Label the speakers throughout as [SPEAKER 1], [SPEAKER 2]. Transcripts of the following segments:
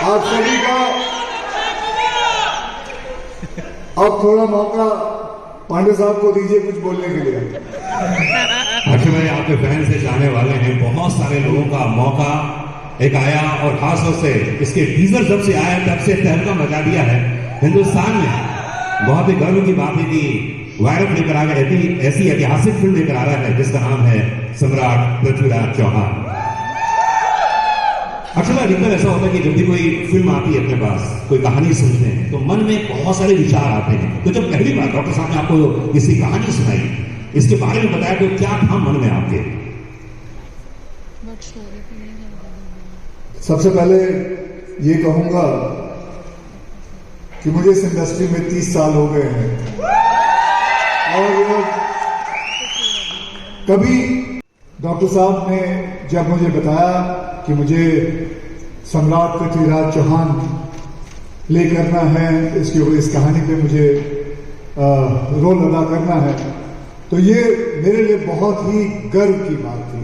[SPEAKER 1] आप सभी का अब थोड़ा मौका पांडे साहब को दीजिए कुछ बोलने के लिए।
[SPEAKER 2] अक्षय भाई, आपके फैन से जाने वाले हैं, बहुत सारे लोगों का मौका एक आया और खासतौर से इसके टीजर जब से आया तब से तहलका मचा दिया है हिंदुस्तान में। बहुत ही गर्व की बात है कि वायरस लेकर आ गए, ऐसी ऐतिहासिक फिल्म लेकर आ रहा है जिसका नाम है सम्राट पृथ्वीराज चौहान। अक्सर अधिकतर ऐसा होता है कि जब भी कोई फिल्म आती है अपने पास, कोई कहानी सुनते हैं तो मन में बहुत सारे विचार आते हैं। तो जब पहली बार डॉक्टर साहब ने आपको इसकी कहानी सुनाई, इसके बारे में बताया, तो क्या था मन में आपके?
[SPEAKER 1] सबसे पहले ये कहूंगा कि मुझे इस इंडस्ट्री में 30 साल हो गए हैं और कभी डॉक्टर साहब ने जब मुझे बताया कि मुझे सम्राट पृथ्वीराज चौहान प्ले करना है, इस कहानी पे मुझे रोल अदा करना है, तो ये मेरे लिए बहुत ही गर्व की बात थी।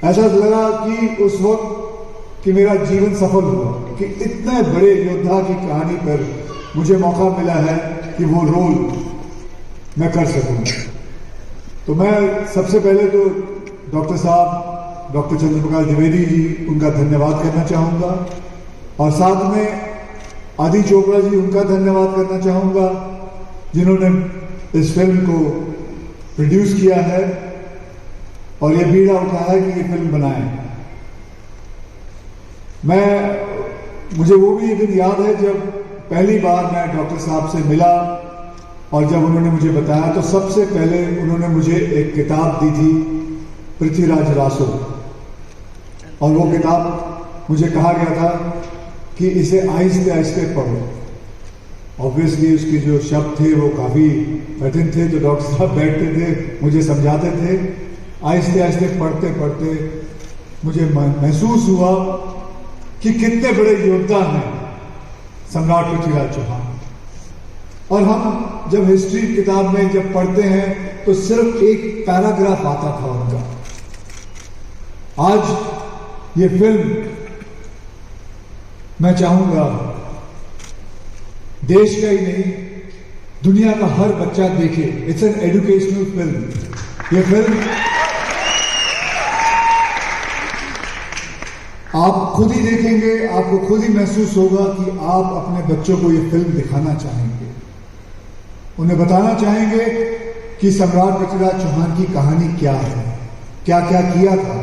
[SPEAKER 1] ऐसा लगा कि उस वक्त कि मेरा जीवन सफल हुआ कि इतने बड़े योद्धा की कहानी पर मुझे मौका मिला है कि वो रोल मैं कर सकूं। तो मैं सबसे पहले तो डॉक्टर साहब, डॉक्टर चंद्रप्रकाश द्विवेदी जी, उनका धन्यवाद करना चाहूंगा और साथ में आदि चोपड़ा जी, उनका धन्यवाद करना चाहूंगा जिन्होंने इस फिल्म को प्रोड्यूस किया है और ये बीड़ा उठाया है कि ये फिल्म बनाए। मुझे वो भी एक दिन याद है जब पहली बार मैं डॉक्टर साहब से मिला और जब उन्होंने मुझे बताया तो सबसे पहले उन्होंने मुझे एक किताब दी थी, पृथ्वीराज रासो, और वो किताब मुझे कहा गया था कि इसे आहिस्ते आहिस्ते पढ़ो। ऑब्वियसली उसके जो शब्द थे वो काफ़ी कठिन थे, तो डॉक्टर साहब बैठते थे, मुझे समझाते थे। आहिस्ते आहिस्ते पढ़ते पढ़ते मुझे महसूस हुआ कि कितने बड़े योद्धा हैं सम्राट पृथ्वीराज चौहान। और हम जब हिस्ट्री किताब में जब पढ़ते हैं तो सिर्फ एक पैराग्राफ आता था उनका। आज ये फिल्म मैं चाहूंगा देश का ही नहीं, दुनिया का हर बच्चा देखे। It's an educational film. ये फिल्म आप खुद ही देखेंगे, आपको खुद ही महसूस होगा कि आप अपने बच्चों को ये फिल्म दिखाना चाहेंगे, उन्हें बताना चाहेंगे कि सम्राट पृथ्वीराज चौहान की कहानी क्या है, क्या क्या किया था।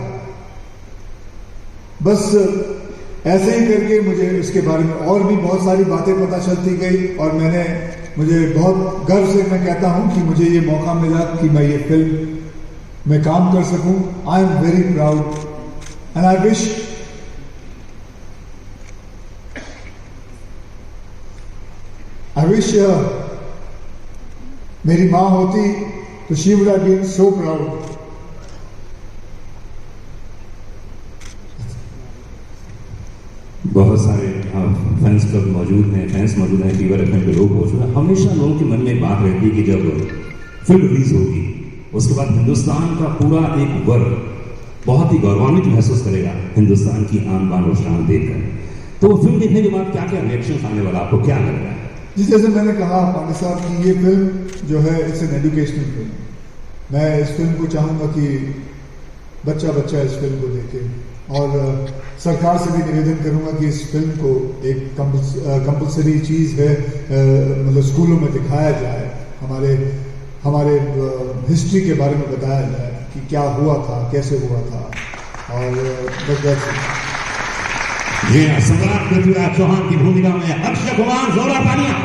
[SPEAKER 1] बस ऐसे ही करके मुझे उसके बारे में और भी बहुत सारी बातें पता चलती गई और मुझे बहुत गर्व से मैं कहता हूं कि मुझे ये मौका मिला कि मैं ये फिल्म में काम कर सकूं। I am very proud and I wish मेरी मां होती तो she would have been so proud.
[SPEAKER 2] बहुत सारे फैंस क्लब मौजूद हैं, फीवर एफएम के लोग मौजूद हैं। हमेशा लोगों के मन में एक बात रहती है कि जब फिल्म रिलीज होगी उसके बाद हिंदुस्तान का पूरा एक वर्ग बहुत ही गौरवान्वित महसूस करेगा हिंदुस्तान की आन बान और शान देखकर। तो फिल्म देखने के बाद क्या क्या रिएक्शन आने वाला, आपको क्या लग रहा है?
[SPEAKER 1] जी, जैसे मैंने कहा पांडे साहब की ये फिल्म जो है इट्स एन एजुकेशनल फिल्म। मैं इस फिल्म को चाहूंगा कि बच्चा बच्चा इस फिल्म को देखे और सरकार से भी निवेदन करूंगा कि इस फिल्म को एक कंपल्सरी चीज़ है, मतलब स्कूलों में दिखाया जाए, हमारे हिस्ट्री के बारे में बताया जाए कि क्या हुआ था, कैसे हुआ था। और
[SPEAKER 2] सम्राट पृथ्वीराज चौहान की भूमिका में अक्षय कुमार, जोरदार तालियां।